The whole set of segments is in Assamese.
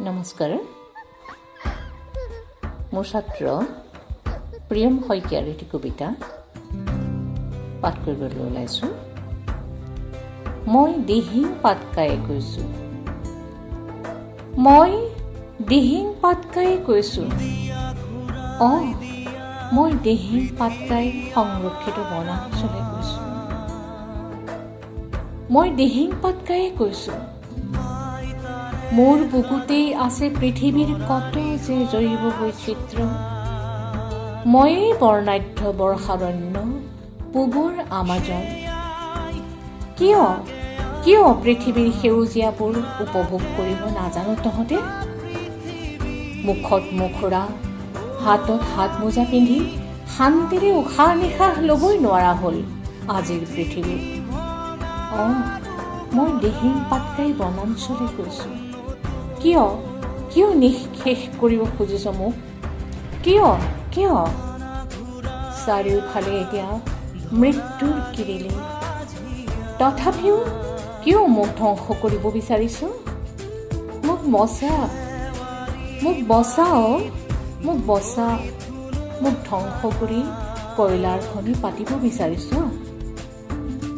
নমস্কাৰ মোৰ ছাত্ৰ প্ৰিয়ম শইকীয়াৰ এটি কবিতা পাঠ কৰিবলৈ ওলাইছোঁ। মই দিহিং পাতকায়ে কৈছোঁ, মই দিহিং পাতকায়ে কৈছোঁ, মই দিহিং পাতকাই সংৰক্ষিত বনাঞ্চলে কৈছোঁ, মই দিহিং পাতকায়ে কৈছোঁ। মোৰ বুকুতেই আছে পৃথিৱীৰ কত যে জৈৱ বৈচিত্ৰ্য, ময়েই বৰ্ণাঢ্য বৰ্ষাৰণ্য পূবৰ আমাজন। কিয় কিয় পৃথিৱীৰ সেউজীয়াবোৰ উপভোগ কৰিব নাজানো তহঁতে? মুখত মুখৰা, হাতত হাত মোজা পিন্ধি শান্তিৰে উশাহ নিশাহ ল'বই নোৱাৰা হ'ল আজিৰ পৃথিৱীত। মই দিহিং পাতকাই বনাঞ্চলে কৈছোঁ। কিয় কিয় নিঃশেষ কৰিব খুজিছ মোক? কিয় কিয় চাৰিওফালে এতিয়া মৃত্যুৰ কিৰিলি, তথাপিও কিয় মোক ধ্বংস কৰিব বিচাৰিছ? মোক বচা, মোক বচাও, মোক বচা। মোক ধ্বংস কৰি কয়লাৰ খনি পাতিব বিচাৰিছ?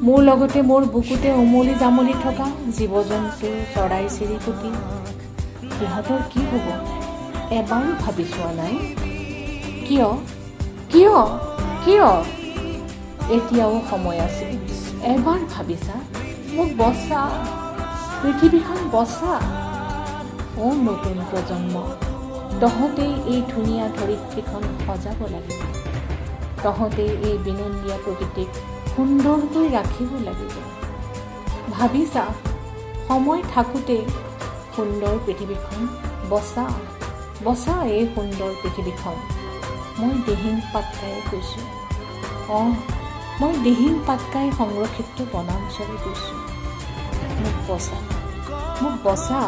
মোৰ লগতে মোৰ বুকুতে উমলি জামলি থকা জীৱ জন্তু চৰাই চিৰিকটি, সিহঁতৰ কি হ'ব এবাৰো ভাবি চোৱা নাই? কিয় কিয় কিয় এতিয়াও সময় আছে, এবাৰ ভাবিছা? মোক বচা, পৃথিৱীখন বচা। নতুন প্ৰজন্ম, তহঁতেই এই ধুনীয়া ধৰিত্ৰীখন সজাব লাগিব, তহঁতেই এই বিনন্দীয়া প্ৰকৃতিক সুন্দৰকৈ ৰাখিব লাগিব। ভাবিছা সময় থাকোঁতে সুন্দৰ পৃথিৱীখন বচা, বচা এই সুন্দৰ পৃথিৱীখন। মই দিহিং পাতকায়ে কৈছোঁ, মই দিহিং পাতকাই সংৰক্ষিত বনাঞ্চলে কৈছোঁ। মোক বচা, মোক বচা।